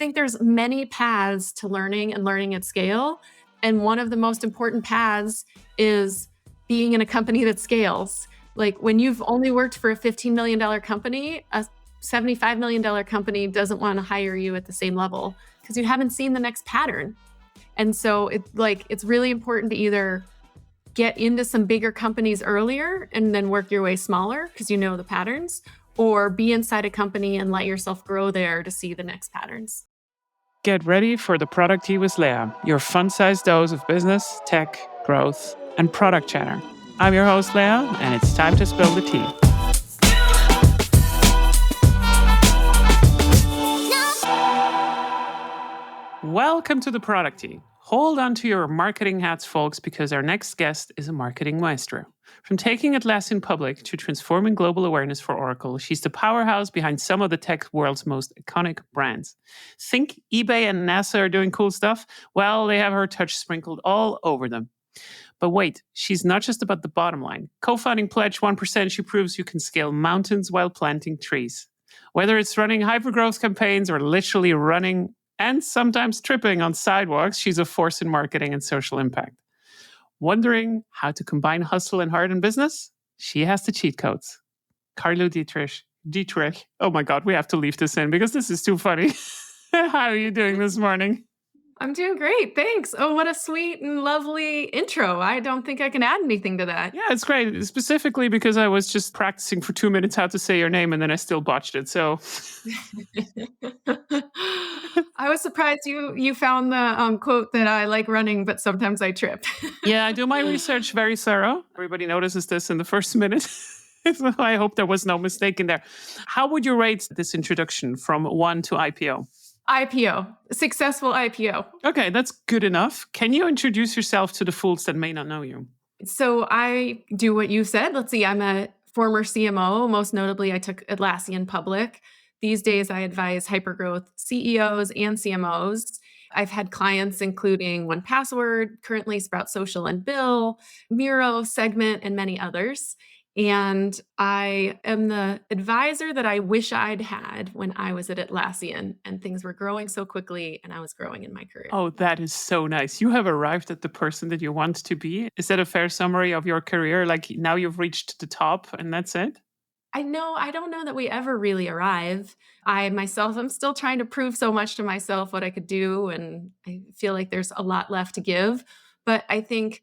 think there's many paths to learning and learning at scale. And one of the most important paths is being in a company that scales. Like when you've only worked for a $15 million company, a $75 million company doesn't want to hire you at the same level because you haven't seen the next pattern. And so it's really important to either get into some bigger companies earlier and then work your way smaller because you know the patterns, or be inside a company and let yourself grow there to see the next patterns. Get ready for the ProducTea with Leah, your fun-sized dose of business, tech, growth, and product chatter. I'm your host, Leah, and it's time to spill the tea. Welcome to the ProducTea. Hold on to your marketing hats, folks, because our next guest is a marketing maestro. From taking Atlassian public to transforming global awareness for Oracle, she's the powerhouse behind some of the tech world's most iconic brands. Think eBay and NASA are doing cool stuff? Well, they have her touch sprinkled all over them. But wait, she's not just about the bottom line. Co-founding Pledge 1%, she proves you can scale mountains while planting trees. Whether it's running hypergrowth campaigns or literally running and sometimes tripping on sidewalks, she's a force in marketing and social impact. Wondering how to combine hustle and heart in business? She has the cheat codes. Carilu Dietrich. Oh my God, we have to leave this in because this is too funny. How are you doing this morning? I'm doing great. Thanks. Oh, what a sweet and lovely intro. I don't think I can add anything to that. Yeah, it's great. Specifically because I was just practicing for 2 minutes how to say your name and then I still botched it. So I was surprised you found the quote that I like running, but sometimes I trip. Yeah, I do my research very thorough. Everybody notices this in the first minute. So I hope there was no mistake in there. How would you rate this introduction from 1 to IPO? IPO, successful IPO. Okay, that's good enough. Can you introduce yourself to the fools that may not know you? So I do what you said. Let's see, I'm a former CMO. Most notably, I took Atlassian public. These days, I advise hypergrowth CEOs and CMOs. I've had clients including 1Password, currently Sprout Social and Bill, Miro, Segment, and many others. And I am the advisor that I wish I'd had when I was at Atlassian and things were growing so quickly and I was growing in my career. Oh, that is so nice. You have arrived at the person that you want to be. Is that a fair summary of your career? Like now you've reached the top and that's it? I don't know that we ever really arrive. I myself, I'm still trying to prove so much to myself what I could do. And I feel like there's a lot left to give. But I think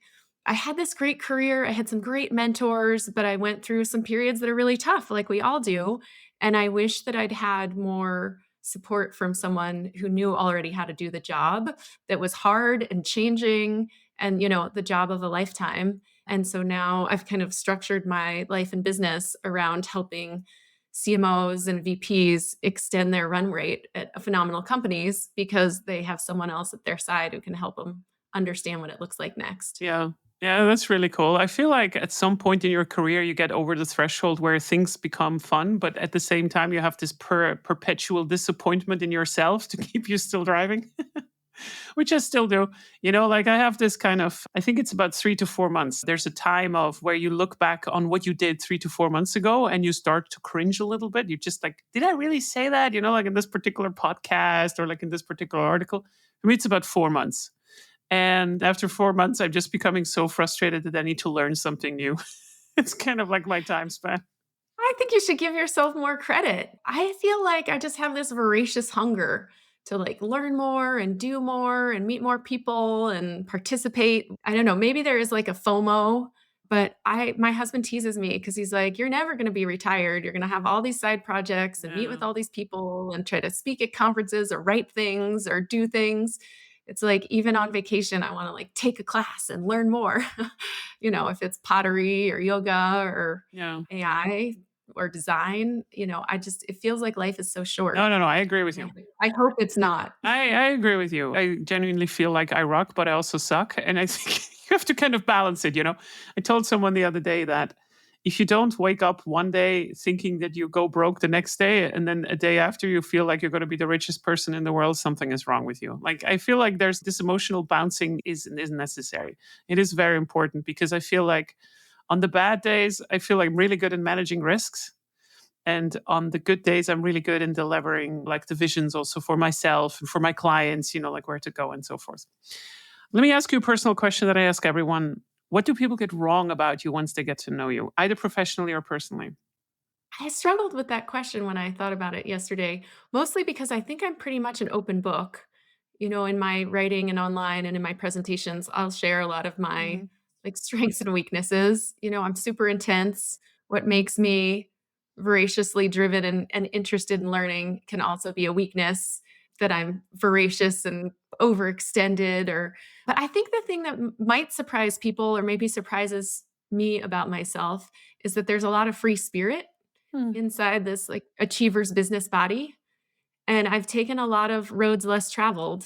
I had this great career. I had some great mentors, but I went through some periods that are really tough, like we all do. And I wish that I'd had more support from someone who knew already how to do the job that was hard and changing and, the job of a lifetime. And so now I've kind of structured my life and business around helping CMOs and VPs extend their run rate at phenomenal companies because they have someone else at their side who can help them understand what it looks like next. Yeah. Yeah, that's really cool. I feel like at some point in your career, you get over the threshold where things become fun, but at the same time, you have this perpetual disappointment in yourself to keep you still driving. Which I still do. Like I have this kind of, I think it's about 3 to 4 months. There's a time of where you look back on what you did 3 to 4 months ago and you start to cringe a little bit. You're just like, did I really say that? Like in this particular podcast or like in this particular article. For me, it's about 4 months. And after 4 months, I'm just becoming so frustrated that I need to learn something new. It's kind of like my time span. I think you should give yourself more credit. I feel like I just have this voracious hunger to learn more and do more and meet more people and participate. I don't know, maybe there is like a FOMO, but my husband teases me because he's like, you're never going to be retired. You're going to have all these side projects and meet with all these people and try to speak at conferences or write things or do things. It's like even on vacation, I want to take a class and learn more. If it's pottery or yoga or AI or design, it feels like life is so short. No, I agree with you. I hope it's not. I agree with you. I genuinely feel like I rock, but I also suck. And I think you have to kind of balance it, I told someone the other day that if you don't wake up one day thinking that you go broke the next day, and then a day after you feel like you're going to be the richest person in the world, something is wrong with you. Like, I feel like there's this emotional bouncing is necessary. It is very important because I feel like on the bad days, I feel like I'm really good at managing risks. And on the good days, I'm really good in delivering like the visions also for myself and for my clients, like where to go and so forth. Let me ask you a personal question that I ask everyone. What do people get wrong about you once they get to know you, either professionally or personally? I struggled with that question when I thought about it yesterday, mostly because I think I'm pretty much an open book. In my writing and online and in my presentations, I'll share a lot of my Mhm. like strengths and weaknesses. I'm super intense. What makes me voraciously driven and interested in learning can also be a weakness that I'm voracious and overextended but I think the thing that might surprise people or maybe surprises me about myself is that there's a lot of free spirit Mm. inside this like achiever's business body. And I've taken a lot of roads less traveled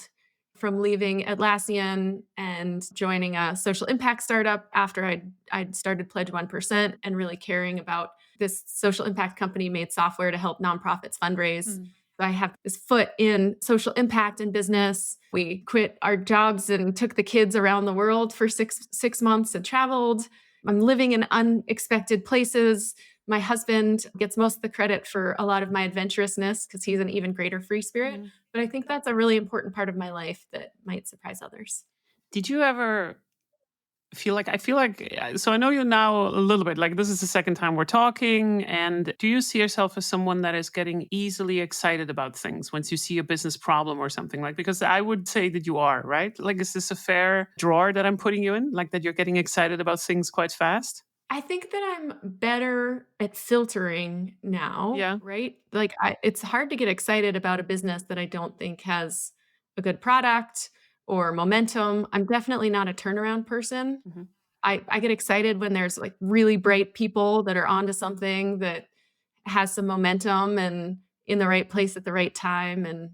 from leaving Atlassian and joining a social impact startup after I'd started Pledge 1% and really caring about this social impact company made software to help nonprofits fundraise. Mm. So I have this foot in social impact and business. We quit our jobs and took the kids around the world for six months and traveled. I'm living in unexpected places. My husband gets most of the credit for a lot of my adventurousness because he's an even greater free spirit. Mm. But I think that's a really important part of my life that might surprise others. Did you ever so I know you now a little bit. Like this is the second time we're talking. And do you see yourself as someone that is getting easily excited about things once you see a business problem or something like? Because I would say that you are, right? Like, is this a fair drawer that I'm putting you in? Like that you're getting excited about things quite fast? I think that I'm better at filtering now, Yeah. right? Like it's hard to get excited about a business that I don't think has a good product or momentum. I'm definitely not a turnaround person. Hmm. I get excited when there's like really bright people that are onto something that has some momentum and in the right place at the right time and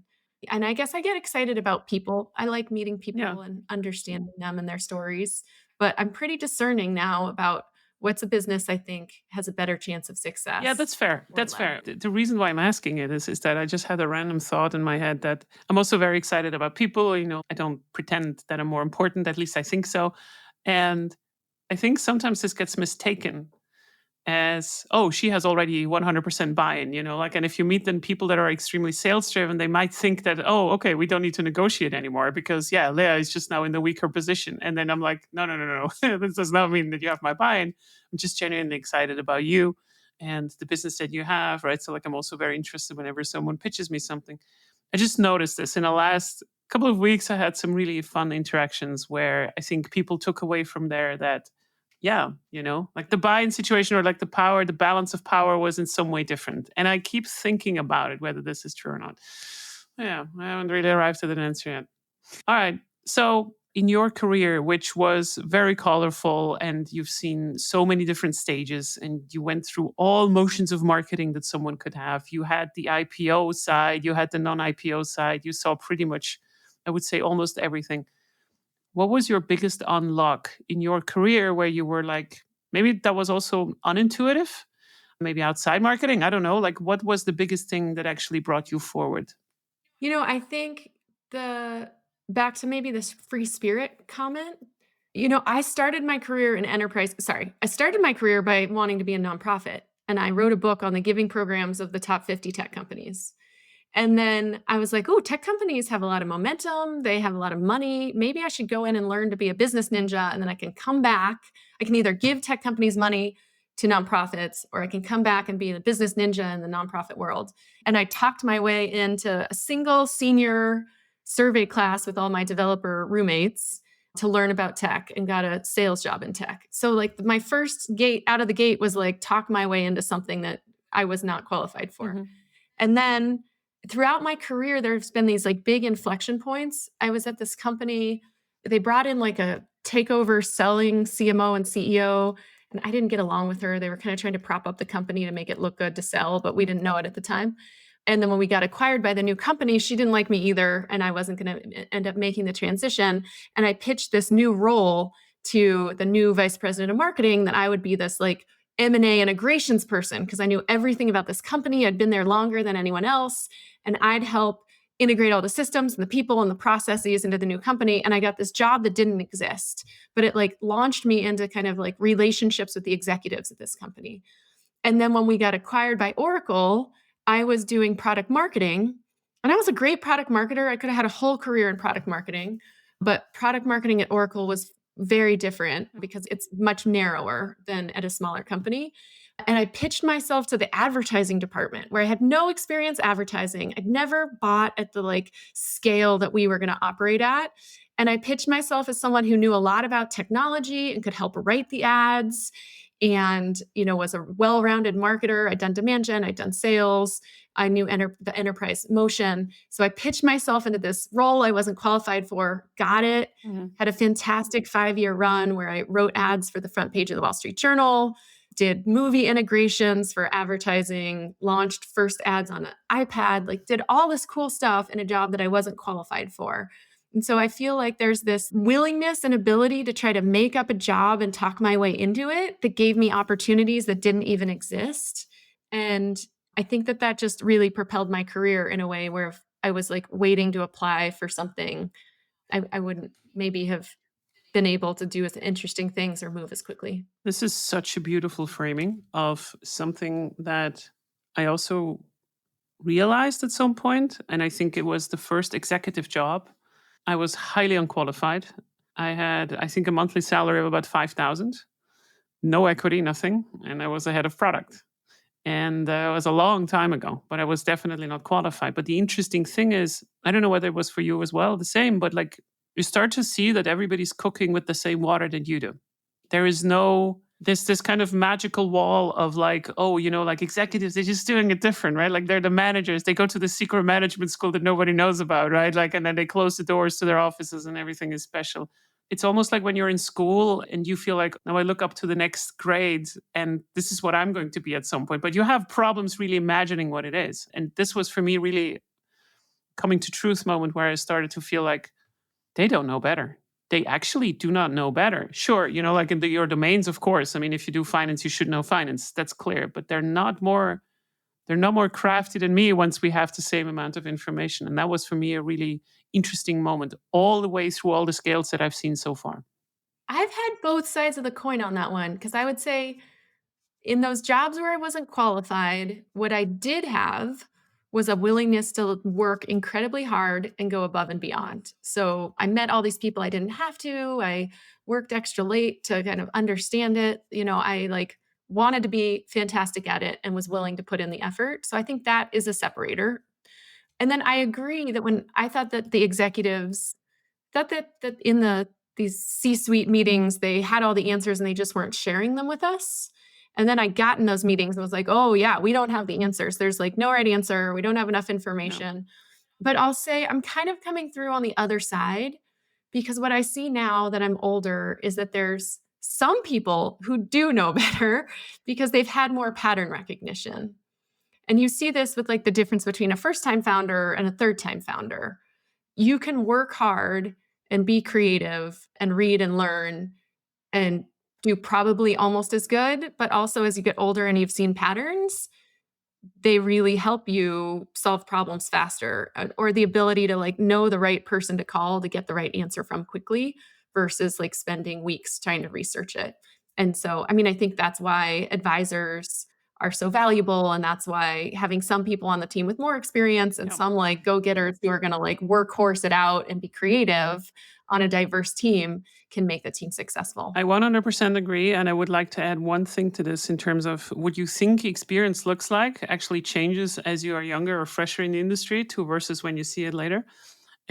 I guess I get excited about people. I like meeting Yeah. people and understanding them and their stories, but I'm pretty discerning now about what's a business I think has a better chance of Yeah, success that's fair. or That's less. fair. The reason why I'm asking it is that I just had a random thought in my head that I'm also very excited about people. I don't pretend that I'm more important, at least I think so. And I think sometimes this gets mistaken as, oh, she has already 100% buy-in, like, and if you meet then people that are extremely sales driven, they might think that, oh, okay, we don't need to negotiate anymore because yeah, Leah is just now in the weaker position. And then I'm like, no, no, no, no. This does not mean that you have my buy-in. I'm just genuinely excited about you and the business that you have, right? So like, I'm also very interested whenever someone pitches me something. I just noticed this in the last couple of weeks. I had some really fun interactions where I think people took away from there that, yeah, like the buy-in situation or like the power, the balance of power was in some way different. And I keep thinking about it, whether this is true or not. Yeah, I haven't really arrived at an answer yet. All right. So, in your career, which was very colorful, and you've seen so many different stages, and you went through all motions of marketing that someone could have. You had the IPO side, you had the non IPO side, you saw pretty much, I would say, almost everything. What was your biggest unlock in your career where you were like, maybe that was also unintuitive, maybe outside marketing? I don't know. Like, what was the biggest thing that actually brought you forward? I think the back to maybe this free spirit comment. I started my career in enterprise. Sorry, I started my career by wanting to be a nonprofit, and I wrote a book on the giving programs of the top 50 tech companies. And then I was like, "Oh, tech companies have a lot of momentum. They have a lot of money. Maybe I should go in and learn to be a business ninja, and then I can come back. I can either give tech companies money to nonprofits, or I can come back and be a business ninja in the nonprofit world." And I talked my way into a single senior survey class with all my developer roommates to learn about tech and got a sales job in tech. So like my first gate out of the gate was like talk my way into something that I was not qualified for. Hmm. And then throughout my career, there's been these like big inflection points. I was at this company, they brought in like a takeover selling CMO and CEO, and I didn't get along with her. They were kind of trying to prop up the company to make it look good to sell, but we didn't know it at the time. And then when we got acquired by the new company, she didn't like me either. And I wasn't going to end up making the transition. And I pitched this new role to the new vice president of marketing that I would be this like M&A integrations person because I knew everything about this company. I'd been there longer than anyone else, and I'd help integrate all the systems and the people and the processes into the new company. And I got this job that didn't exist, but it like launched me into kind of like relationships with the executives at this company. And then when we got acquired by Oracle, I was doing product marketing, and I was a great product marketer. I could have had a whole career in product marketing, but product marketing at Oracle was very different because it's much narrower than at a smaller company. And I pitched myself to the advertising department where I had no experience advertising. I'd never bought at the like scale that we were going to operate at. And I pitched myself as someone who knew a lot about technology and could help write the ads and was a well-rounded marketer. I'd done demand gen, I'd done sales, I knew the enterprise motion. So I pitched myself into this role I wasn't qualified for, got it, had a fantastic 5-year run where I wrote ads for the front page of the Wall Street Journal, did movie integrations for advertising, launched first ads on an iPad, like did all this cool stuff in a job that I wasn't qualified for. And so I feel like there's this willingness and ability to try to make up a job and talk my way into it that gave me opportunities that didn't even exist. And I think that just really propelled my career in a way where if I was like waiting to apply for something, I wouldn't maybe have been able to do as interesting things or move as quickly. This is such a beautiful framing of something that I also realized at some point, and I think it was the first executive job. I was highly unqualified. I had, I think, a monthly salary of about 5,000, no equity, nothing, and I was the head of product. And it was a long time ago, but I was definitely not qualified. But the interesting thing is, I don't know whether it was for you as well, the same, but like you start to see that everybody's cooking with the same water that you do. There is no, there's this kind of magical wall of like, oh, like executives, they're just doing it different, right? Like they're the managers. They go to the secret management school that nobody knows about, right? Like, and then they close the doors to their offices and everything is special. It's almost like when you're in school and you feel like, now I look up to the next grade and this is what I'm going to be at some point. But you have problems really imagining what it is. And this was for me really coming to truth moment where I started to feel like they don't know better. They actually do not know better. Sure, like in your domains, of course. I mean, if you do finance, you should know finance. That's clear. But they're not more crafty than me once we have the same amount of information. And that was for me a really interesting moment all the way through all the scales that I've seen so far. I've had both sides of the coin on that one because I would say in those jobs where I wasn't qualified, what I did have was a willingness to work incredibly hard and go above and beyond. So I met all these people I didn't have to. I worked extra late to kind of understand it. I like wanted to be fantastic at it and was willing to put in the effort. So I think that is a separator. And then I agree that when I thought that the executives that in these C-suite meetings, they had all the answers and they just weren't sharing them with us. And then I got in those meetings and was like, "Oh yeah, we don't have the answers. There's like no right answer. We don't have enough No. information." But I'll say I'm kind of coming through on the other side because what I see now that I'm older is that there's some people who do know better because they've had more pattern recognition. And you see this with like the difference between a first-time founder and a third-time founder. You can work hard and be creative and read and learn and do probably almost as good, but also as you get older and you've seen patterns, they really help you solve problems faster or the ability to like know the right person to call to get the right answer from quickly versus like spending weeks trying to research it. And so, I mean, I think that's why advisors are so valuable. And that's why having some people on the team with more experience and Yeah. some like go getters who are going to like workhorse it out and be creative on a diverse team can make the team successful. I 100% agree. And I would like to add one thing to this in terms of what you think experience looks like actually changes as you are younger or fresher in the industry to versus when you see it later.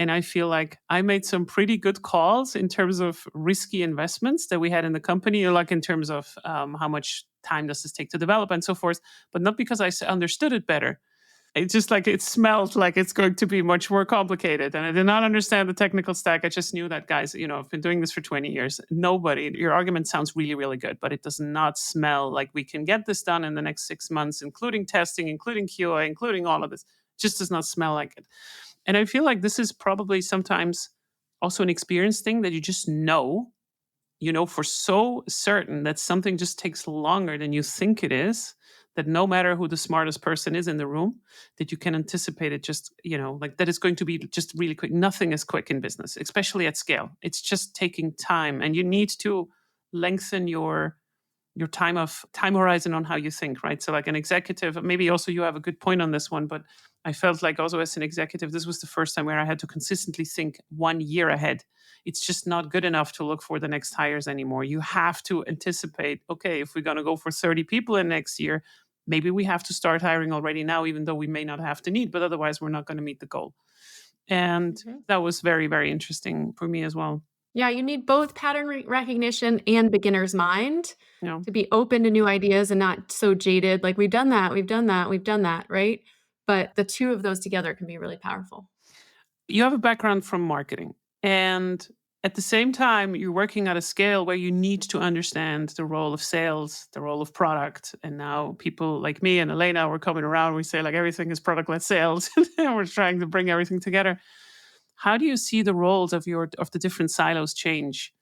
And I feel like I made some pretty good calls in terms of risky investments that we had in the company, or like in terms of how much time does this take to develop and so forth, but not because I understood it better. It just like it smelled like it's going to be much more complicated. And I did not understand the technical stack. I just knew that, guys, I've been doing this for 20 years. Your argument sounds really, really good, but it does not smell like we can get this done in the next 6 months, including testing, including QA, including all of this. It just does not smell like it. And I feel like this is probably sometimes also an experience thing that you just know for so certain that something just takes longer than you think it is, that no matter who the smartest person is in the room, that you can anticipate it just, like that it's going to be just really quick. Nothing is quick in business, especially at scale. It's just taking time and you need to lengthen your your time horizon on how you think, right? So like an executive, maybe also you have a good point on this one, but I felt like also as an executive, this was the first time where I had to consistently think 1 year ahead. It's just not good enough to look for the next hires anymore. You have to anticipate, okay, if we're going to go for 30 people in next year, maybe we have to start hiring already now, even though we may not have the need, but otherwise we're not going to meet the goal. And Mhm. that was very, very interesting for me as well. Yeah, you need both pattern recognition and beginner's mind You know, to be open to new ideas and not so jaded. Like, we've done that, we've done that, we've done that, right? But the two of those together can be really powerful. you have a background from marketing, and at the same time you're working at a scale where you need to understand the role of sales, the role of product. And now people like me and Elena, we're coming around, we say like everything is product-led sales and we're trying to bring everything together. How do you see the roles of the different silos change,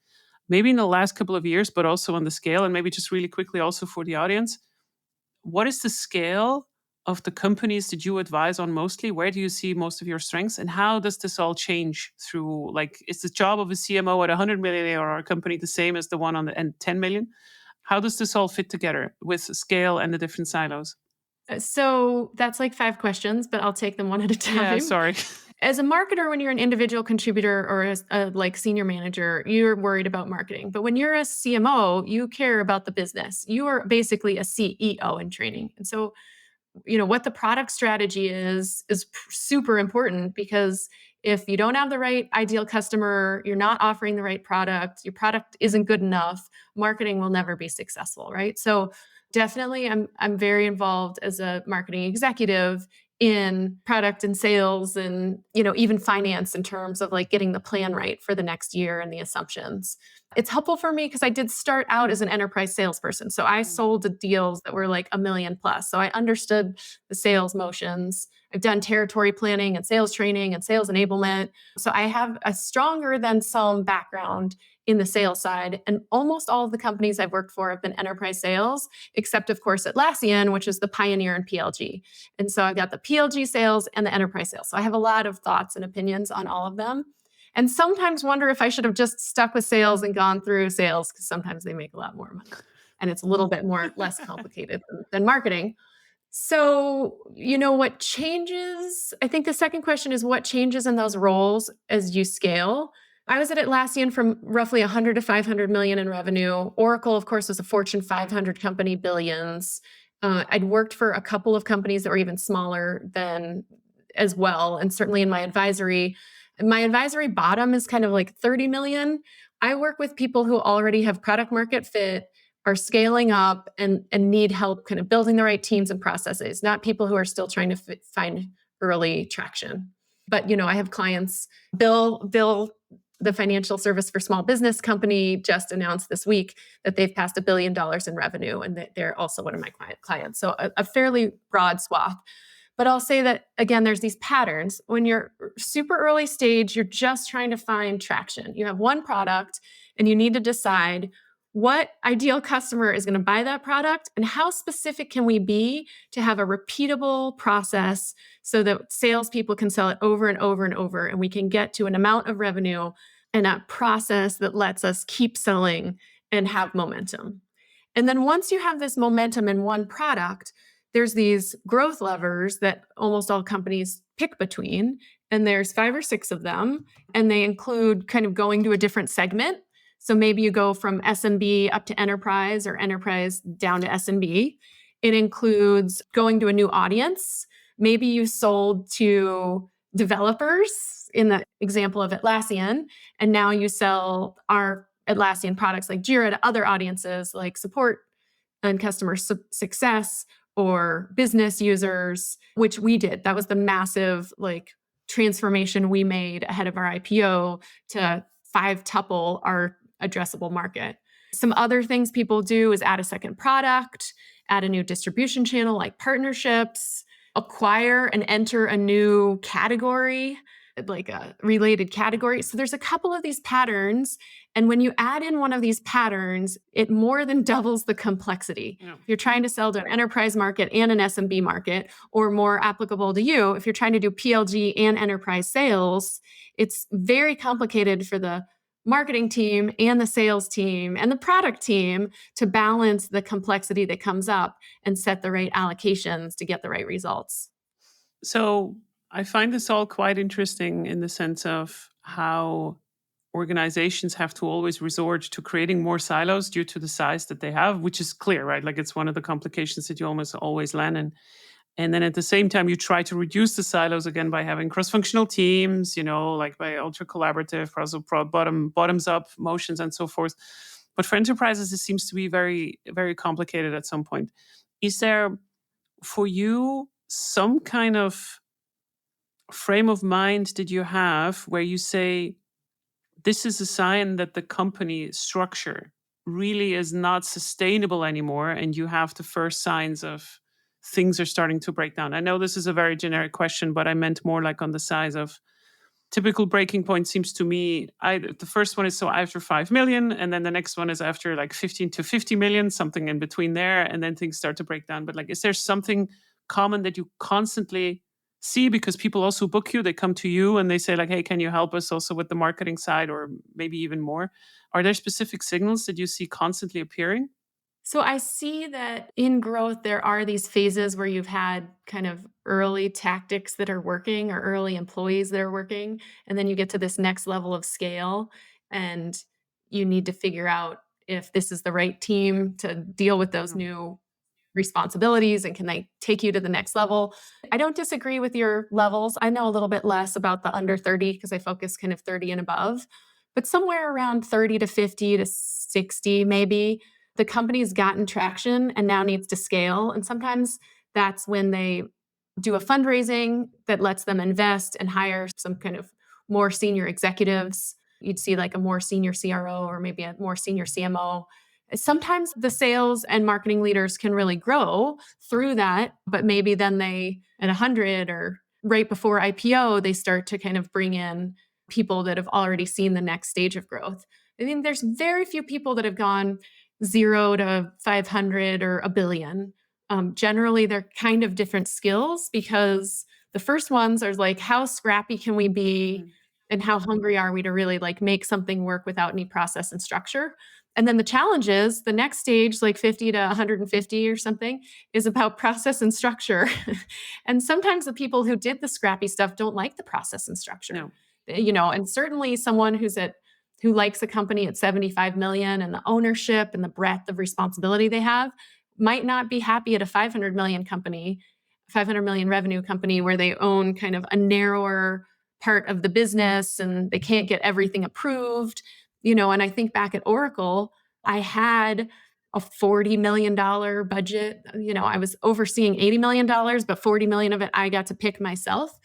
maybe in the last couple of years, but also on the scale? And maybe just really quickly also for the audience, what is the scale of the companies that you advise on mostly? Where do you see most of your strengths? And how does this all change through, like, is the job of a CMO at 100 million or a company the same as the one on the and 10 million? How does this all fit together with scale and the different silos? So that's like 5 questions, but I'll take them one at a Yeah, time. sorry. As a marketer, when you're an individual contributor or as a like senior manager, you're worried about marketing. But when you're a CMO, you care about the business. You are basically a CEO in training. And so, what the product strategy is super important, because if you don't have the right ideal customer, you're not offering the right product, your product isn't good enough, marketing will never be successful, right? So definitely I'm very involved as a marketing executive in product and sales and even finance, in terms of like getting the plan right for the next year and the assumptions. It's helpful for me because I did start out as an enterprise salesperson. So I Mm. sold the deals that were like a million plus. So I understood the sales motions. I've done territory planning and sales training and sales enablement. So I have a stronger than some background in the sales side. And almost all of the companies I've worked for have been enterprise sales, except of course Atlassian, which is the pioneer in PLG. And so I've got the PLG sales and the enterprise sales. So I have a lot of thoughts and opinions on all of them. And sometimes wonder if I should have just stuck with sales and gone through sales, because sometimes they make a lot more money and it's a little bit more less complicated than marketing. So, what changes? I think the second question is, what changes in those roles as you scale? I was at Atlassian from roughly 100 to 500 million in revenue. Oracle, of course, was a Fortune 500 company, billions. I'd worked for a couple of companies that were even smaller than as well. And certainly in my advisory bottom is kind of like 30 million. I work with people who already have product market fit, are scaling up, and need help kind of building the right teams and processes, not people who are still trying to find early traction. But I have clients. Bill, the financial service for small business company, just announced this week that they've passed $1 billion in revenue, and that they're also one of my clients. So a fairly broad swath. But I'll say that again, there's these patterns. When you're super early stage, you're just trying to find traction. You have one product and you need to decide what ideal customer is going to buy that product, and how specific can we be to have a repeatable process so that salespeople can sell it over and over and over, and we can get to an amount of revenue and a process that lets us keep selling and have momentum. And then once you have this momentum in one product, there's these growth levers that almost all companies pick between. And there's 5 or 6 of them. And they include kind of going to a different segment. So maybe you go from SMB up to enterprise, or enterprise down to SMB. It includes going to a new audience. Maybe you sold to developers in the example of Atlassian, and now you sell our Atlassian products like Jira to other audiences like support and customer success or business users, which we did. That was the massive like transformation we made ahead of our IPO to 5-tuple our addressable market. Some other things people do is add a second product, add a new distribution channel like partnerships, acquire and enter a new category, like a related category. So there's a couple of these patterns. And when you add in one of these patterns, it more than doubles the complexity. Yeah. If you're trying to sell to an enterprise market and an SMB market, or more applicable to you, if you're trying to do PLG and enterprise sales, it's very complicated for the marketing team and the sales team and the product team to balance the complexity that comes up and set the right allocations to get the right results. So I find this all quite interesting in the sense of how organizations have to always resort to creating more silos due to the size that they have, which is clear, right? Like it's one of the complications that you almost always land in. And then at the same time, you try to reduce the silos again by having cross-functional teams, like by ultra collaborative, bottoms up motions and so forth. But for enterprises, it seems to be very, very complicated at some point. Is there for you some kind of frame of mind that you have where you say, this is a sign that the company structure really is not sustainable anymore and you have the first signs of things are starting to break down? I know this is a very generic question, but I meant more like on the size of typical breaking point. Seems to me the first one is so after 5 million, and then the next one is after like 15 to 50 million, something in between there, and then things start to break down. But like, is there something common that you constantly see? Because people also book you, they come to you and they say like, hey, can you help us also with the marketing side, or maybe even more? Are there specific signals that you see constantly appearing? So I see that in growth, there are these phases where you've had kind of early tactics that are working or early employees that are working. And then you get to this next level of scale and you need to figure out if this is the right team to deal with those No. new responsibilities and can they take you to the next level. I don't disagree with your levels. I know a little bit less about the under 30 because I focus kind of 30 and above, but somewhere around 30 to 50 to 60 maybe the company's gotten traction and now needs to scale. And sometimes that's when they do a fundraising that lets them invest and hire some kind of more senior executives. You'd see like a more senior CRO or maybe a more senior CMO. Sometimes the sales and marketing leaders can really grow through that, but maybe then they, at 100 or right before IPO, they start to kind of bring in people that have already seen the next stage of growth. I mean, there's very few people that have gone 0 to 500 or a billion. Generally, they're kind of different skills because the first ones are like, how scrappy can we be? And how hungry are we to really like make something work without any process and structure? And then the challenge is the next stage, like 50 to 150 or something, is about process and structure. And sometimes the people who did the scrappy stuff don't like the process and structure. No. And certainly someone who likes a company at 75 million and the ownership and the breadth of responsibility they have might not be happy at a 500 million company, 500 million revenue company where they own kind of a narrower part of the business and they can't get everything approved. And I think back at Oracle, I had a $40 million budget. I was overseeing $80 million, but 40 million of it I got to pick myself.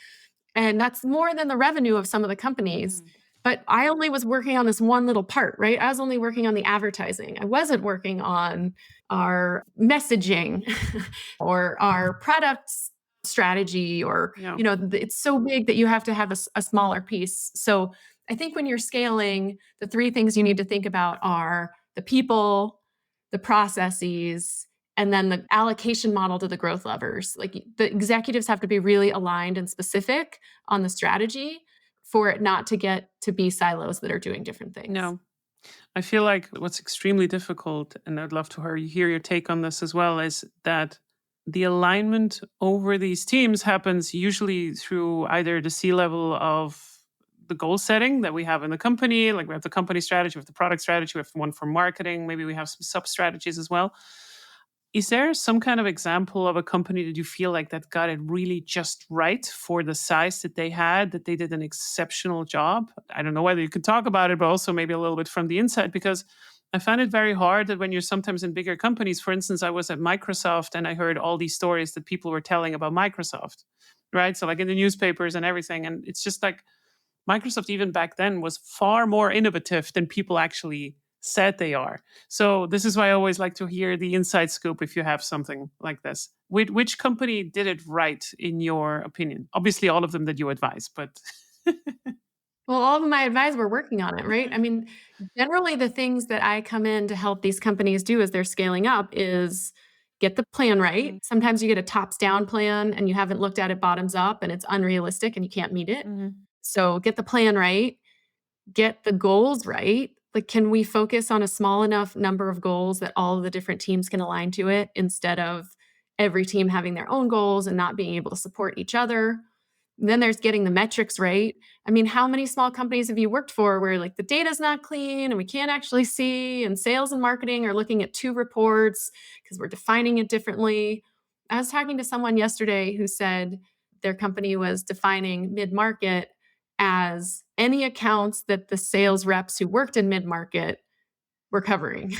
And that's more than the revenue of some of the companies. But I only was working on this one little part, right? I was only working on the advertising. I wasn't working on our messaging or our products strategy or, Yeah. it's so big that you have to have a smaller piece. So I think when you're scaling, the three things you need to think about are the people, the processes, and then the allocation model to the growth levers. Like the executives have to be really aligned and specific on the strategy for it not to get to be silos that are doing different things. No. I feel like what's extremely difficult, and I'd love to hear your take on this as well, is that the alignment over these teams happens usually through either the C level of the goal setting that we have in the company, like we have the company strategy, we have the product strategy, we have one for marketing, maybe we have some sub strategies as well. Is there some kind of example of a company that you feel like that got it really just right for the size that they had, that they did an exceptional job? I don't know whether you could talk about it, but also maybe a little bit from the inside, because I find it very hard that when you're sometimes in bigger companies, for instance, I was at Microsoft and I heard all these stories that people were telling about Microsoft, right? So, like in the newspapers and everything. And it's just like Microsoft, even back then, was far more innovative than people actually said they are. So this is why I always like to hear the inside scoop if you have something like this. Which company did it right in your opinion? Obviously, all of them that you advise, but Well, all of my advisors were working on it, right? I mean, generally the things that I come in to help these companies do as they're scaling up is get the plan right. Mhm, Sometimes you get a tops down plan and you haven't looked at it bottoms up and it's unrealistic and you can't meet it. mhm, So get the plan right. get the goals right? Like, can we focus on a small enough number of goals that all of the different teams can align to it instead of every team having their own goals and not being able to support each other? Then there's getting the metrics right. I mean, how many small companies have you worked for where like the data's not clean and we can't actually see, and sales and marketing are looking at two reports because we're defining it differently? I was talking to someone yesterday who said their company was defining mid market as any accounts that the sales reps who worked in mid market were covering.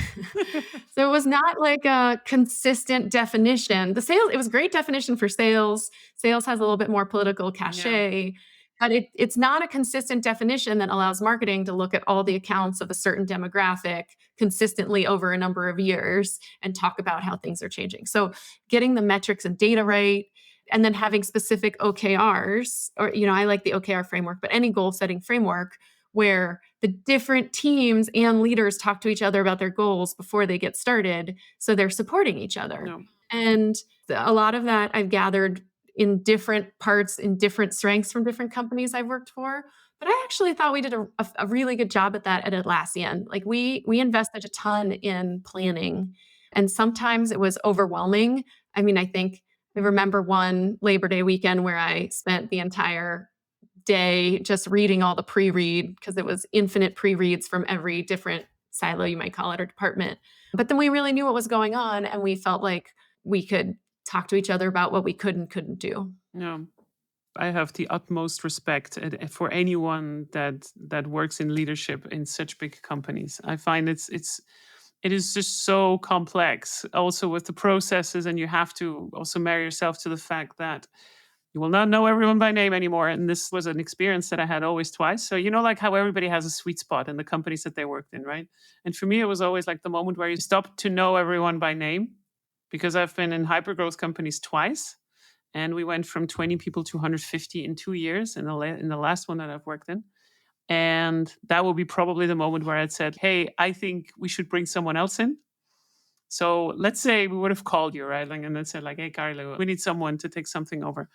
So it was not like a consistent definition. It was great definition for sales. Sales has a little bit more political Yeah. cachet, but it's not a consistent definition that allows marketing to look at all the accounts of a certain demographic consistently over a number of years and talk about how things are changing. So getting the metrics and data right, and then having specific OKRs, or I like the OKR framework, but any goal setting framework where the different teams and leaders talk to each other about their goals before they get started. So they're supporting each other. No. And a lot of that I've gathered in different parts, in different strengths from different companies I've worked for. But I actually thought we did a really good job at that at Atlassian. Like we invested a ton in planning, and sometimes it was overwhelming. I mean, I remember one Labor Day weekend where I spent the entire day just reading all the pre-read because it was infinite pre-reads from every different silo, you might call it, or department. But then we really knew what was going on and we felt like we could talk to each other about what we could and couldn't do. No. I have the utmost respect for anyone that works in leadership in such big companies. I find it is just so complex, also with the processes, and you have to also marry yourself to the fact that you will not know everyone by name anymore. And this was an experience that I had always twice. So like how everybody has a sweet spot in the companies that they worked in, right? And for me, it was always like the moment where you stop to know everyone by name, because I've been in hypergrowth companies twice. And we went from 20 people to 150 in 2 years in the last one that I've worked in. And that will be probably the moment where I'd said, hey, I think we should bring someone else in. So let's say we would have called you, right? And then said like, hey, Carilu, we need someone to take something over.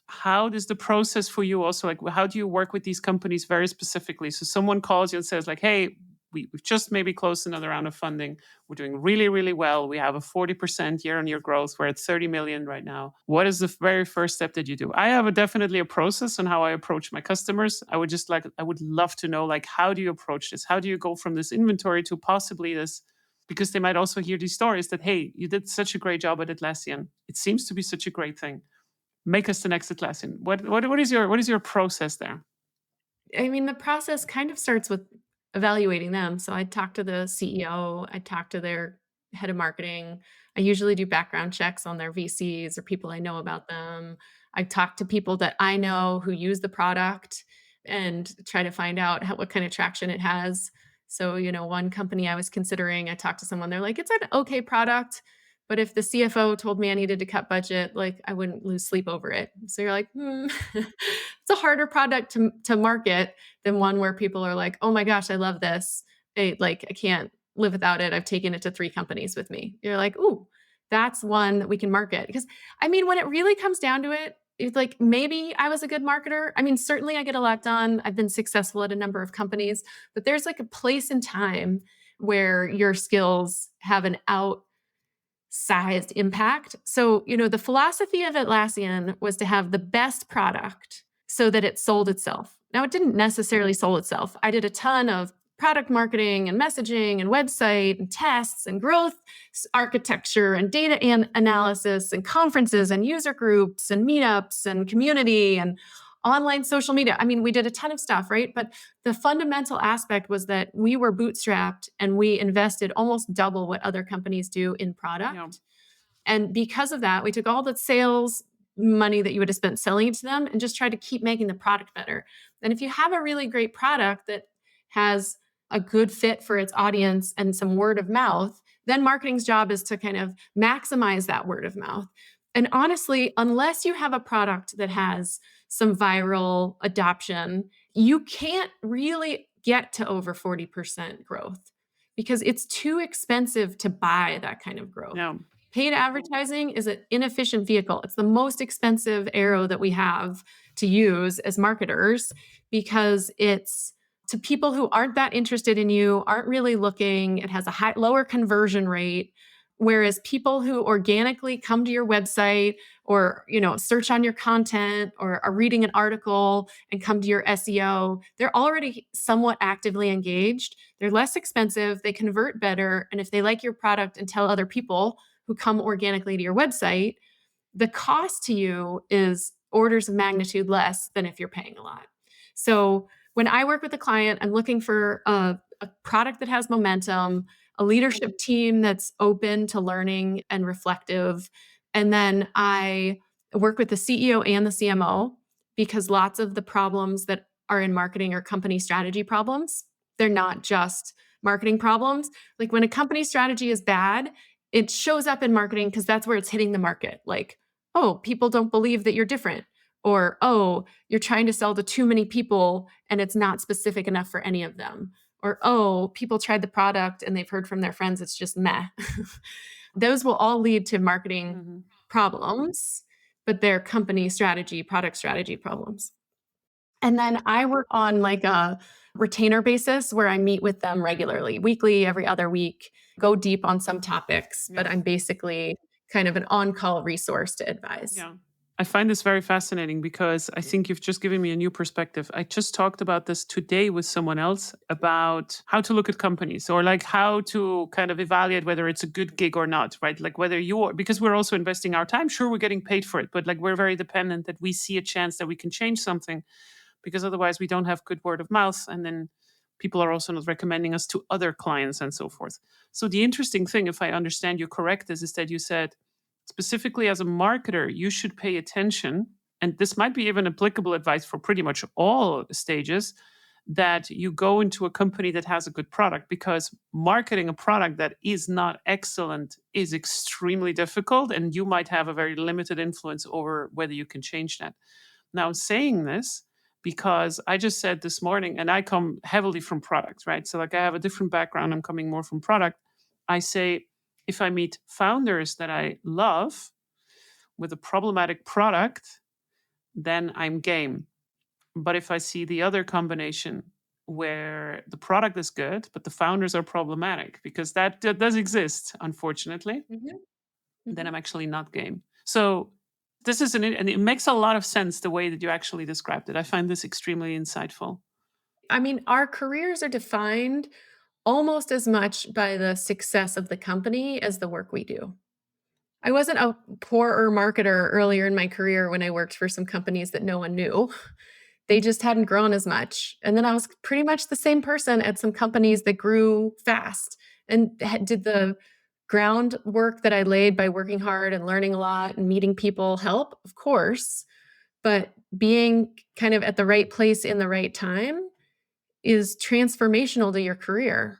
How does the process for you also, like, how do you work with these companies very specifically? So someone calls you and says like, hey, we've just maybe closed another round of funding. We're doing really, really well. We have a 40% year-on-year growth. We're at 30 million right now. What is the very first step that you do? I have definitely a process on how I approach my customers. I would love to know, like, how do you approach this? How do you go from this inventory to possibly this? Because they might also hear these stories that, hey, you did such a great job at Atlassian. It seems to be such a great thing. Make us the next Atlassian. What is your process there? I mean, the process kind of starts with evaluating them. So I talk to the CEO, I talk to their head of marketing. I usually do background checks on their VCs or people I know about them. I talk to people that I know who use the product and try to find out what kind of traction it has. So, one company I was considering, I talked to someone, they're like, it's an okay product. But if the CFO told me I needed to cut budget, like I wouldn't lose sleep over it. So you're like, it's a harder product to market than one where people are like, oh my gosh, I love this. I can't live without it. I've taken it to 3 companies with me. You're like, ooh, that's one that we can market. Because I mean, when it really comes down to it, it's like maybe I was a good marketer. I mean, certainly I get a lot done. I've been successful at a number of companies, but there's like a place and time where your skills have an outsized impact. So, the philosophy of Atlassian was to have the best product so that it sold itself. Now, it didn't necessarily sell itself. I did a ton of product marketing and messaging and website and tests and growth architecture and data and analysis and conferences and user groups and meetups and community and online social media. I mean, we did a ton of stuff, right? But the fundamental aspect was that we were bootstrapped and we invested almost double what other companies do in product. Yeah. And because of that, we took all the sales money that you would have spent selling it to them and just tried to keep making the product better. And if you have a really great product that has a good fit for its audience and some word of mouth, then marketing's job is to kind of maximize that word of mouth. And honestly, unless you have a product that has some viral adoption, you can't really get to over 40% growth because it's too expensive to buy that kind of growth. Yeah. Paid advertising is an inefficient vehicle. It's the most expensive arrow that we have to use as marketers because it's to people who aren't that interested in you, aren't really looking. It has a lower conversion rate. Whereas people who organically come to your website or, search on your content or are reading an article and come to your SEO, they're already somewhat actively engaged. They're less expensive, they convert better. And if they like your product and tell other people who come organically to your website, the cost to you is orders of magnitude less than if you're paying a lot. So when I work with a client, I'm looking for a product that has momentum, a leadership team that's open to learning and reflective. And then I work with the CEO and the CMO because lots of the problems that are in marketing are company strategy problems. They're not just marketing problems. Like when a company strategy is bad, it shows up in marketing because that's where it's hitting the market. Like, oh, people don't believe that you're different. Or, oh, you're trying to sell to too many people and it's not specific enough for any of them. Or, oh, people tried the product and they've heard from their friends it's just meh. Those will all lead to marketing Mhm. problems, but they're company strategy, product strategy problems. And then I work on like a retainer basis where I meet with them regularly, weekly, every other week, go deep on some topics, but Yeah. I'm basically kind of an on-call resource to advise. Yeah. I find this very fascinating because I think you've just given me a new perspective. I just talked about this today with someone else about how to look at companies or like how to kind of evaluate whether it's a good gig or not, right? Like whether you are, because we're also investing our time. Sure, we're getting paid for it, but like we're very dependent that we see a chance that we can change something because otherwise we don't have good word of mouth. And then people are also not recommending us to other clients and so forth. So the interesting thing, if I understand you correct, is that you said, specifically as a marketer, you should pay attention. And this might be even applicable advice for pretty much all stages that you go into a company that has a good product because marketing a product that is not excellent is extremely difficult. And you might have a very limited influence over whether you can change that. Now, saying this, because I just said this morning, and I come heavily from product, right? So, like, I have a different background, I'm coming more from product. I say, if I meet founders that I love with a problematic product, then I'm game. But if I see the other combination where the product is good, but the founders are problematic, because that does exist, unfortunately, Mhm, then mhm. I'm actually not game. So this is and it makes a lot of sense the way that you actually described it. I find this extremely insightful. I mean, our careers are defined almost as much by the success of the company as the work we do. I wasn't a poorer marketer earlier in my career when I worked for some companies that no one knew. They just hadn't grown as much. And then I was pretty much the same person at some companies that grew fast and did the groundwork that I laid by working hard and learning a lot and meeting people help, of course. But being kind of at the right place in the right time is transformational to your career.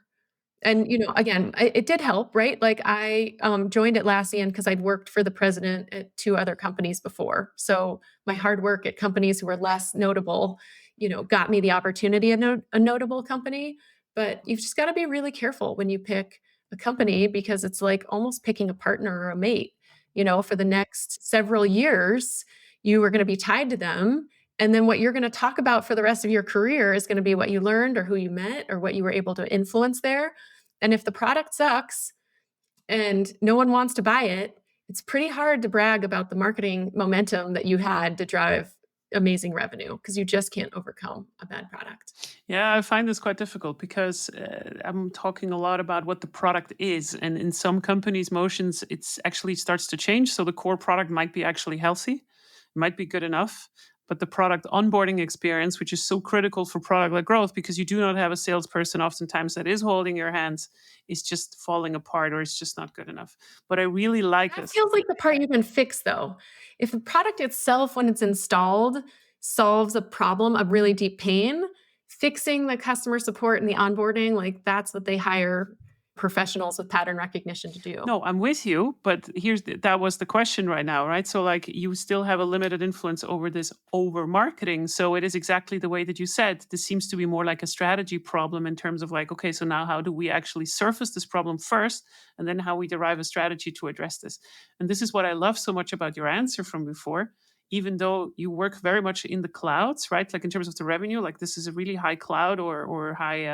And, again, it did help, right? Like, I, joined Atlassian because 'cause I'd worked for the president at 2 other companies before. So, my hard work at companies who were less notable, got me the opportunity at a notable company. But you've just gotta be really careful when you pick a company because it's like almost picking a partner or a mate. For the next several years, you are gonna be tied to them, and then what you're gonna talk about for the rest of your career is gonna be what you learned or who you met or what you were able to influence there. And if the product sucks and no one wants to buy it, it's pretty hard to brag about the marketing momentum that you had to drive amazing revenue because you just can't overcome a bad product. Yeah, I find this quite difficult because I'm talking a lot about what the product is, and in some companies' motions, it's actually starts to change. So the core product might be actually healthy, might be good enough, but the product onboarding experience, which is so critical for product-led growth, because you do not have a salesperson oftentimes that is holding your hands, is just falling apart or it's just not good enough. But I really like That this. feels like the part you can fix, though. If a product itself, when it's installed, solves a problem, a really deep pain, fixing the customer support and the onboarding, like, that's what they hire professionals with pattern recognition to do. No, I'm with you, but that was the question right now, right? So like you still have a limited influence over this over marketing. So it is exactly the way that you said. This seems to be more like a strategy problem in terms of like, okay, so now how do we actually surface this problem first and then how we derive a strategy to address this? And this is what I love so much about your answer from before. even though you work very much in the clouds, right? Like in terms of the revenue, like this is a really high cloud or high,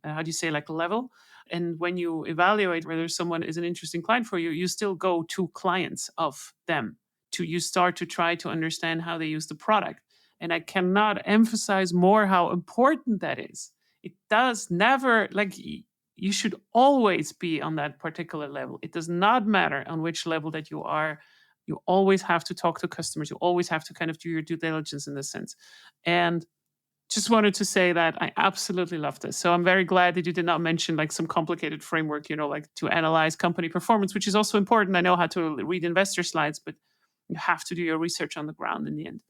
how do you say, like level. And when you evaluate whether someone is an interesting client for you, you still go to clients of them you start to try to understand how they use the product. And I cannot emphasize more how important that is. It does never, like, you should always be on that particular level. It does not matter on which level that you are. You always have to talk to customers. You always have to kind of do your due diligence in this sense. And just wanted to say that I absolutely love this. So I'm very glad that you did not mention like some complicated framework, like to analyze company performance, which is also important. I know how to read investor slides, but you have to do your research on the ground in the end.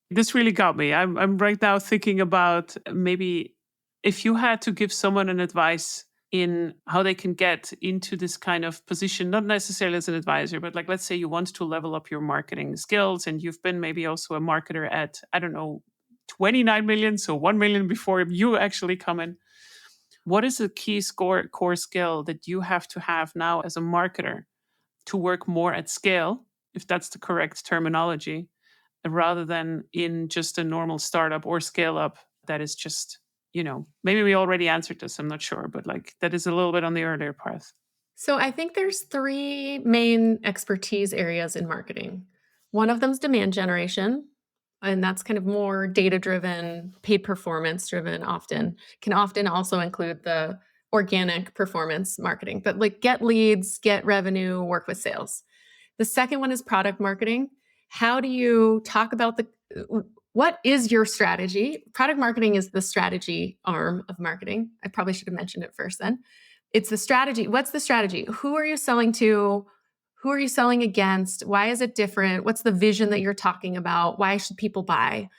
This really got me. I'm right now thinking about maybe if you had to give someone an advice in how they can get into this kind of position, not necessarily as an advisor, but like let's say you want to level up your marketing skills and you've been maybe also a marketer at, I don't know, 29 million, so 1 million before you actually come in. What is a key core skill that you have to have now as a marketer to work more at scale, if that's the correct terminology, rather than in just a normal startup or scale up that is just, maybe we already answered this, I'm not sure, but like that is a little bit on the earlier path. So I think there's 3 main expertise areas in marketing. One of them is demand generation, and that's kind of more data-driven, paid performance-driven often. Can often also include the organic performance marketing, but like get leads, get revenue, work with sales. The second one is product marketing. How do you talk about what is your strategy? Product marketing is the strategy arm of marketing. I probably should have mentioned it first then. It's the strategy. What's the strategy? Who are you selling to? Who are you selling against? Why is it different? What's the vision that you're talking about? Why should people buy?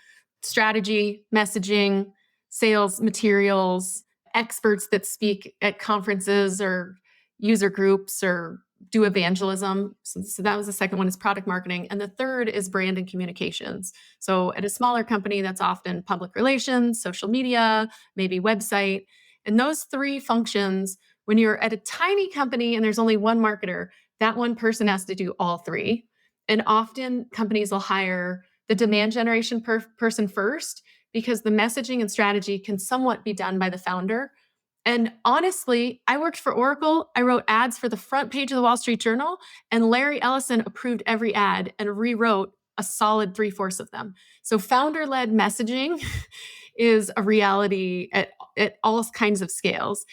Strategy, messaging, sales materials, experts that speak at conferences or user groups or do evangelism. So that was the second one, is product marketing. And the third is brand and communications. So at a smaller company, that's often public relations, social media, maybe website. And those 3 functions, when you're at a tiny company and there's only one marketer, that one person has to do all 3. And often companies will hire the demand generation person first, because the messaging and strategy can somewhat be done by the founder. And honestly, I worked for Oracle. I wrote ads for the front page of the Wall Street Journal, and Larry Ellison approved every ad and rewrote a solid 3/4 of them. So founder-led messaging is a reality at all kinds of scales,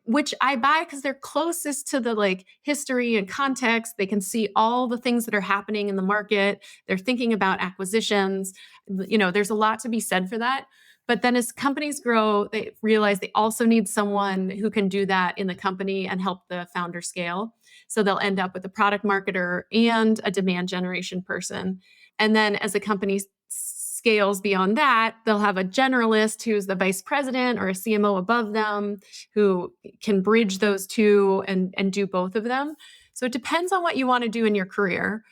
which I buy because they're closest to the like history and context. They can see all the things that are happening in the market. They're thinking about acquisitions. There's a lot to be said for that. But then as companies grow, they realize they also need someone who can do that in the company and help the founder scale. So they'll end up with a product marketer and a demand generation person. And then as the company scales beyond that, they'll have a generalist who's the vice president or a CMO above them who can bridge those two and do both of them. So it depends on what you want to do in your career.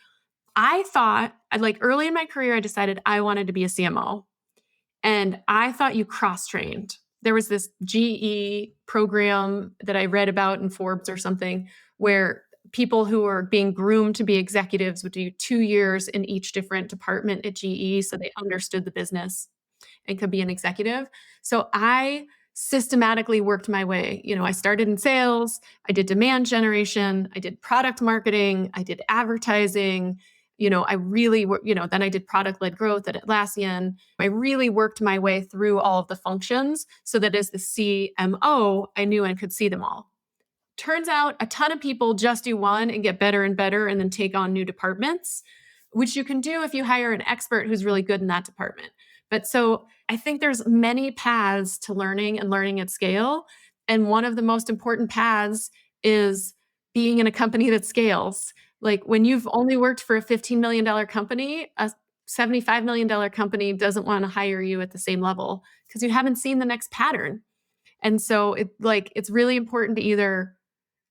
I thought, like early in my career, I decided I wanted to be a CMO. And I thought you cross-trained. There was this GE program that I read about in Forbes or something, where people who were being groomed to be executives would do 2 years in each different department at GE, so they understood the business and could be an executive. So I systematically worked my way. I started in sales, I did demand generation, I did product marketing, I did advertising. I really, then I did product-led growth at Atlassian. I really worked my way through all of the functions so that as the CMO, I knew I could see them all. Turns out a ton of people just do one and get better and better and then take on new departments, which you can do if you hire an expert who's really good in that department. But so I think there's many paths to learning and learning at scale. And one of the most important paths is being in a company that scales. Like when you've only worked for a $15 million company, a $75 million company doesn't want to hire you at the same level because you haven't seen the next pattern. And so it's really important to either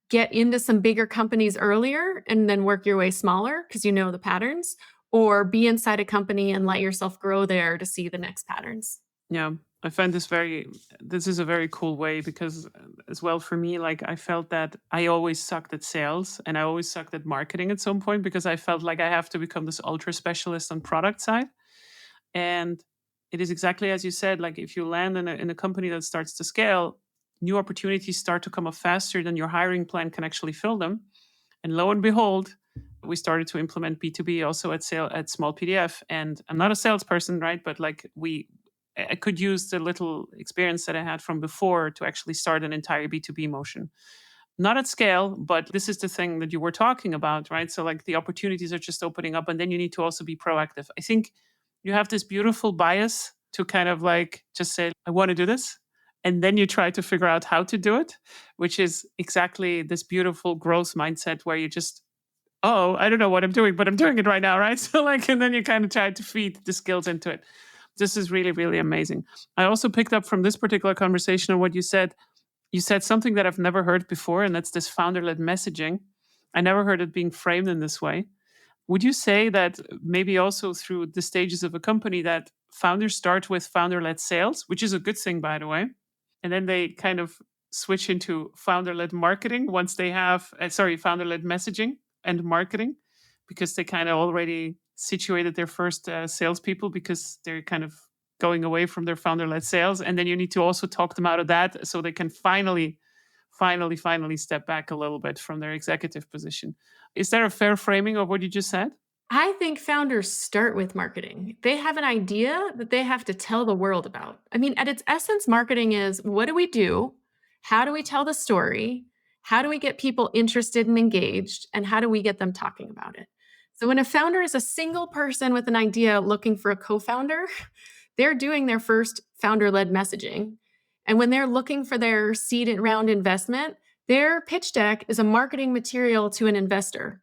get into some bigger companies earlier and then work your way smaller because you know the patterns, or be inside a company and let yourself grow there to see the next patterns. Yeah. I find this is a very cool way because as well for me, like I felt that I always sucked at sales and I always sucked at marketing at some point because I felt like I have to become this ultra specialist on product side. And it is exactly as you said, like if you land in a company that starts to scale, new opportunities start to come up faster than your hiring plan can actually fill them. And lo and behold, we started to implement B2B also at Small PDF. And I'm not a salesperson, right? But like I could use the little experience that I had from before to actually start an entire B2B motion. Not at scale, but this is the thing that you were talking about, right? So like the opportunities are just opening up and then you need to also be proactive. I think you have this beautiful bias to kind of like just say, I want to do this. And then you try to figure out how to do it, which is exactly this beautiful growth mindset where you just, oh, I don't know what I'm doing, but I'm doing it right now, right? So like, and then you kind of try to feed the skills into it. This is really, really amazing. I also picked up from this particular conversation on what you said. You said something that I've never heard before, and that's this founder led messaging. I never heard it being framed in this way. Would you say that maybe also through the stages of a company that founders start with founder led sales, which is a good thing, by the way, and then they kind of switch into founder led marketing once they have, founder led messaging and marketing, because they kind of already situated their first salespeople because they're kind of going away from their founder led sales. And then you need to also talk them out of that so they can finally step back a little bit from their executive position. Is there a fair framing of what you just said? I think founders start with marketing. They have an idea that they have to tell the world about. I mean, at its essence, marketing is what do we do? How do we tell the story? How do we get people interested and engaged? And how do we get them talking about it? So, when a founder is a single person with an idea looking for a co founder, they're doing their first founder led messaging. And when they're looking for their seed round investment, their pitch deck is a marketing material to an investor.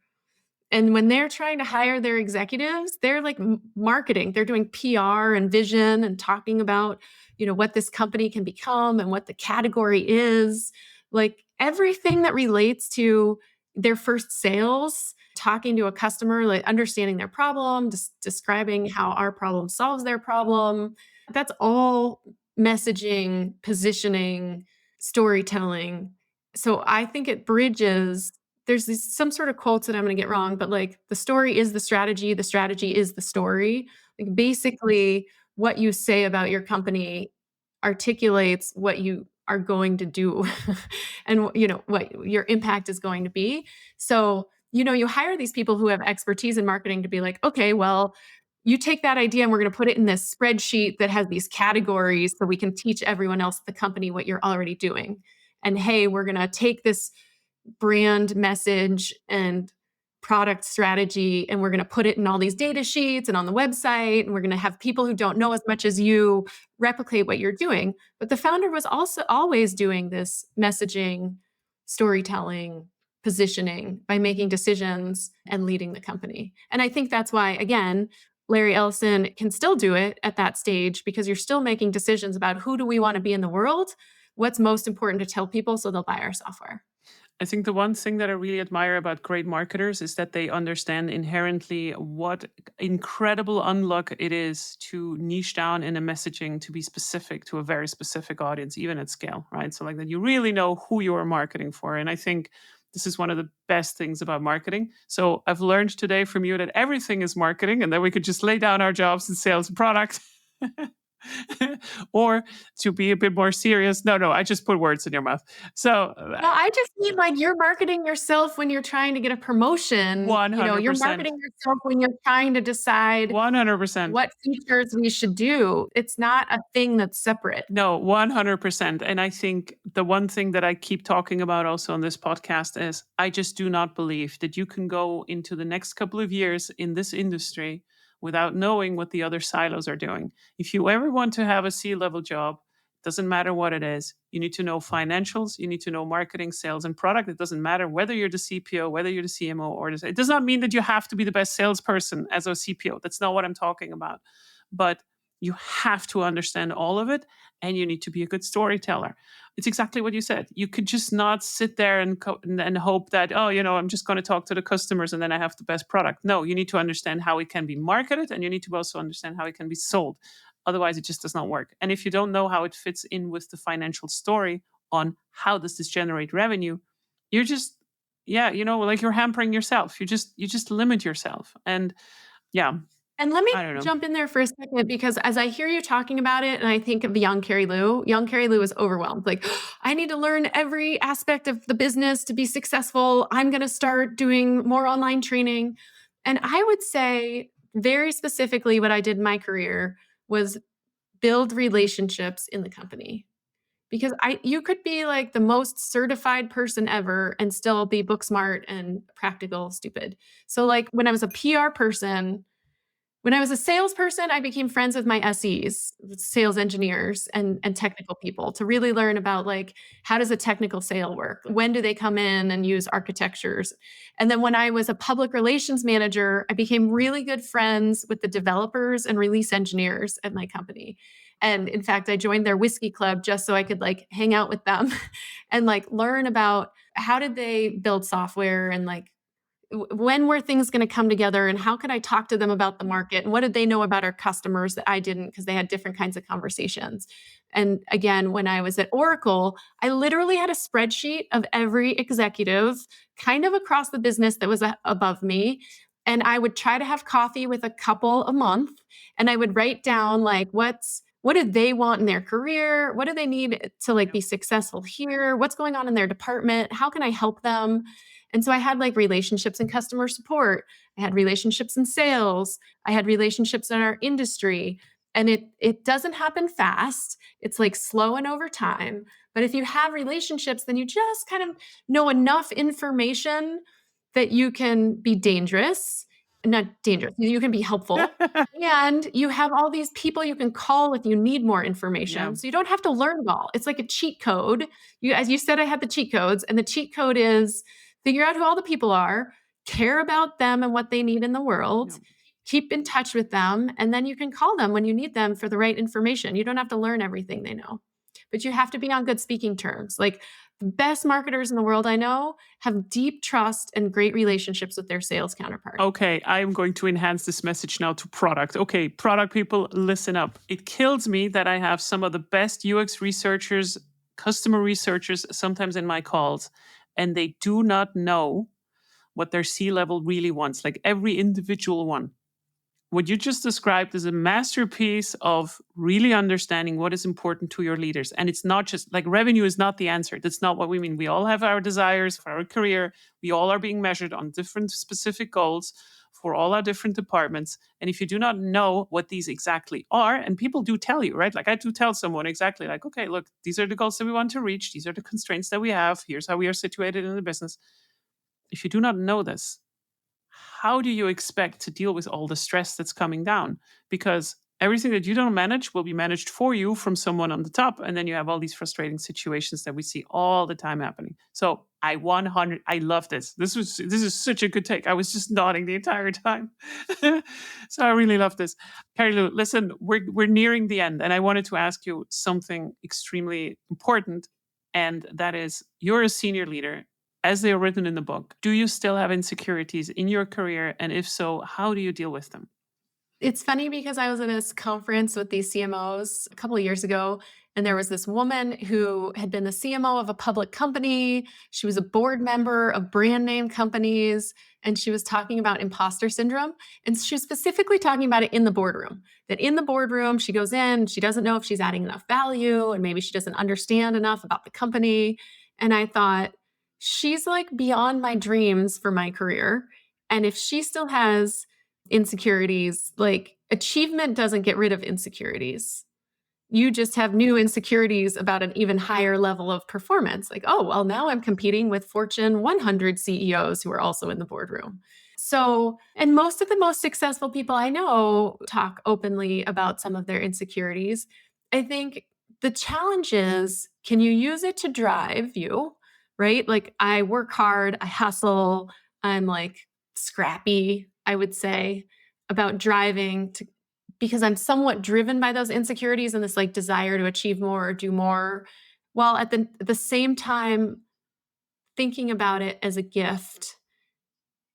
And when they're trying to hire their executives, they're like marketing. They're doing PR and vision and talking about, what this company can become and what the category is. Like everything that relates to their first sales, talking to a customer, like understanding their problem, describing how our problem solves their problem. That's all messaging, positioning, storytelling. So I think it bridges there's some sort of quotes that I'm going to get wrong, but like the story is the strategy is the story. Like basically, what you say about your company articulates what you are going to do and what your impact is going to be. So, you hire these people who have expertise in marketing to be like, okay, well, you take that idea and we're going to put it in this spreadsheet that has these categories so we can teach everyone else at the company what you're already doing. And hey, we're going to take this brand message and product strategy and we're going to put it in all these data sheets and on the website and we're going to have people who don't know as much as you replicate what you're doing. But the founder was also always doing this messaging, storytelling, positioning by making decisions and leading the company. And I think that's why, again, Larry Ellison can still do it at that stage because you're still making decisions about who do we want to be in the world, what's most important to tell people so they'll buy our software. I think the one thing that I really admire about great marketers is that they understand inherently what incredible unlock it is to niche down in a messaging to be specific to a very specific audience, even at scale, right? So, like that you really know who you are marketing for. And I think this is one of the best things about marketing. So, I've learned today from you that everything is marketing and that we could just lay down our jobs in sales and product. Or to be a bit more serious, no, I just put words in your mouth. So No, I just mean like you're marketing yourself when you're trying to get a promotion. You're 100%. marketing yourself when you're trying to decide 100%. what features we should do. It's not a thing that's separate. No, 100%. And I think the one thing that I keep talking about also on this podcast is I just do not believe that you can go into the next couple of years in this industry without knowing what the other silos are doing. If you ever want to have a C-level job, doesn't matter what it is. You need to know financials, you need to know marketing, sales, and product. It doesn't matter whether you're the CPO, whether you're the CMO, it does not mean that you have to be the best salesperson as a CPO. That's not what I'm talking about. But you have to understand all of it and you need to be a good storyteller. It's exactly what you said. You could just not sit there and hope that, I'm just going to talk to the customers and then I have the best product. No, you need to understand how it can be marketed and you need to also understand how it can be sold. Otherwise, it just does not work. And if you don't know how it fits in with the financial story on how does this generate revenue, you're just, yeah, like you're hampering yourself. You just limit yourself. And yeah, And let me I don't know. jump in there for a second because as I hear you talking about it and I think of young Carrie Lou is overwhelmed. Like, I need to learn every aspect of the business to be successful. I'm going to start doing more online training. And I would say, very specifically, what I did in my career was build relationships in the company. Because you could be like the most certified person ever and still be book smart and practical stupid. So, like, when I was a salesperson, I became friends with my SEs, sales engineers and technical people to really learn about like how does a technical sale work? When do they come in and use architectures? And then when I was a public relations manager, I became really good friends with the developers and release engineers at my company. And in fact, I joined their whiskey club just so I could like hang out with them and like learn about how did they build software and like when were things going to come together and how could I talk to them about the market and what did they know about our customers that I didn't because they had different kinds of conversations. And again, when I was at Oracle, I literally had a spreadsheet of every executive kind of across the business that was above me. And I would try to have coffee with a couple a month and I would write down like what do they want in their career? What do they need to like be successful here? What's going on in their department? How can I help them? And so I had like relationships in customer support. I had relationships in sales. I had relationships in our industry. And it doesn't happen fast. It's like slow and over time. But if you have relationships, then you just kind of know enough information that you can be dangerous, not dangerous, you can be helpful. And you have all these people you can call if you need more Yeah. information. So you don't have to learn it all. It's like a cheat code. As you said, I had the cheat codes, and the cheat code is figure out who all the people are, care about them and what they need in the world, Yeah. keep in touch with them, and then you can call them when you need them for the right information. You don't have to learn everything they know, but you have to be on good speaking terms. Like the best marketers in the world I know have deep trust and great relationships with their sales counterpart. Okay, I'm going to enhance this message now to product. Okay, product people, listen up. It kills me that I have some of the best UX researchers, customer researchers, sometimes in my calls, and they do not know what their C level really wants, like every individual one. What you just described is a masterpiece of really understanding what is important to your leaders. And it's not just like revenue is not the answer. That's not what we mean. We all have our desires for our career. We all are being measured on different specific goals for all our different departments. And if you do not know what these exactly are, and people do tell you, right? Like I do tell someone exactly like, okay, look, these are the goals that we want to reach. These are the constraints that we have. Here's how we are situated in the business. If you do not know this, how do you expect to deal with all the stress that's coming down? Because everything that you don't manage will be managed for you from someone on the top. And then you have all these frustrating situations that we see all the time happening. So I love this. This is such a good take. I was just nodding the entire time. So I really love this. Carilu, listen, we're nearing the end. And I wanted to ask you something extremely important. And that is you're a senior leader as they are written in the book. Do you still have insecurities in your career? And if so, how do you deal with them? It's funny because I was at this conference with these CMOs a couple of years ago, and there was this woman who had been the CMO of a public company. She was a board member of brand name companies, and she was talking about imposter syndrome. And she was specifically talking about it in the boardroom. That in the boardroom, she goes in, she doesn't know if she's adding enough value, and maybe she doesn't understand enough about the company. And I thought, she's like beyond my dreams for my career. And if she still has insecurities, like achievement doesn't get rid of insecurities. You just have new insecurities about an even higher level of performance. Like, oh, well, now I'm competing with Fortune 100 CEOs who are also in the boardroom. So, and most of the most successful people I know talk openly about some of their insecurities. I think the challenge is can you use it to drive you, right? Like, I work hard, I hustle, I'm like scrappy, I would say, about driving to because I'm somewhat driven by those insecurities and this like desire to achieve more or do more, while at the same time thinking about it as a gift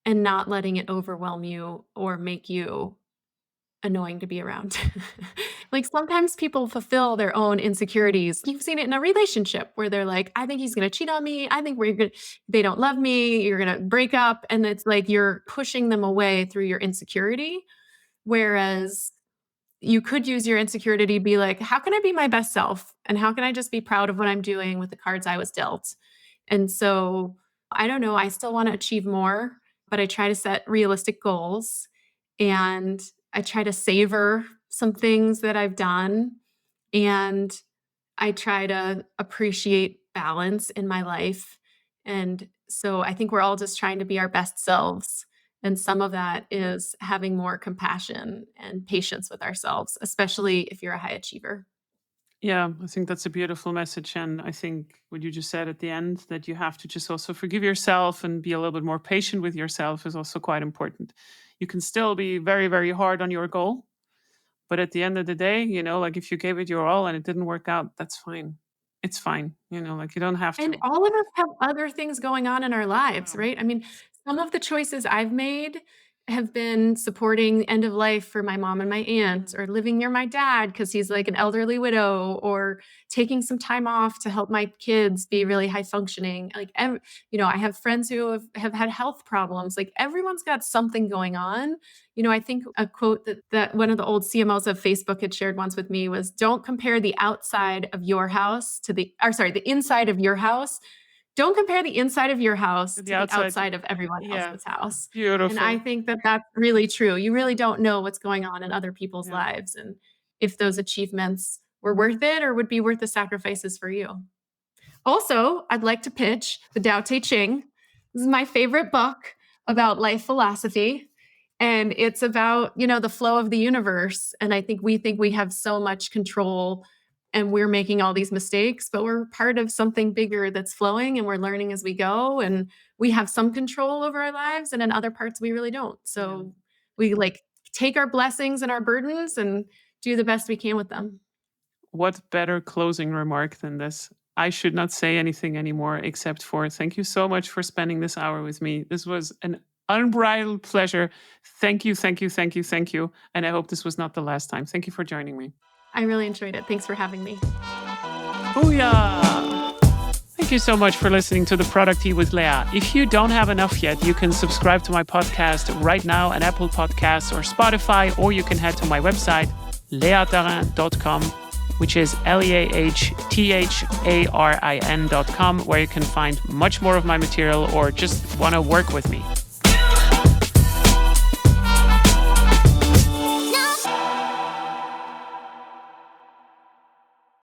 and not letting it overwhelm you or make you annoying to be around. Like sometimes people fulfill their own insecurities. You've seen it in a relationship where they're like, I think he's going to cheat on me. I think they don't love me. You're going to break up. And it's like you're pushing them away through your insecurity. Whereas you could use your insecurity to be like, how can I be my best self? And how can I just be proud of what I'm doing with the cards I was dealt? And so I don't know. I still want to achieve more, but I try to set realistic goals and I try to savor some things that I've done. And I try to appreciate balance in my life. And so I think we're all just trying to be our best selves. And some of that is having more compassion and patience with ourselves, especially if you're a high achiever. Yeah, I think that's a beautiful message. And I think what you just said at the end, that you have to just also forgive yourself and be a little bit more patient with yourself, is also quite important. You can still be very, very hard on your goal. But at the end of the day, like if you gave it your all and it didn't work out, that's fine. It's fine. Like you don't have And to. all of us have other things going on in our lives, Wow. right? I mean, some of the choices I've made have been supporting end of life for my mom and my aunt, Mm. or living near my dad because he's like an elderly widow, or taking some time off to help my kids be really high functioning. Like, I have friends who have had health problems. Like, everyone's got something going on. I think a quote that one of the old CMOs of Facebook had shared once with me was, don't compare the outside of your house to the inside of your house. Don't compare the inside of your house The to the outside. outside of everyone Yeah. else's house. And I Beautiful. think that that's really true. You really don't know what's going on in other people's Yeah. lives, and if those achievements were worth it or would be worth the sacrifices for you. Also, I'd like to pitch the Tao Te Ching. This is my favorite book about life philosophy. And it's about, the flow of the universe. And I think we have so much control and we're making all these mistakes, but we're part of something bigger that's flowing and we're learning as we go. And we have some control over our lives. And in other parts, we really don't. Yeah. So we like take our blessings and our burdens and do the best we can with them. What better closing remark than this? I should not say anything anymore except for thank you so much for spending this hour with me. This was an unbridled pleasure. Thank you, thank you, thank you, thank you. And I hope this was not the last time. Thank you for joining me. I really enjoyed it. Thanks for having me. Booyah! Thank you so much for listening to The ProducTea with Leah. If you don't have enough yet, you can subscribe to my podcast right now on Apple Podcasts or Spotify, or you can head to my website, leahtarin.com, which is leahtarin.com, where you can find much more of my material or just want to work with me.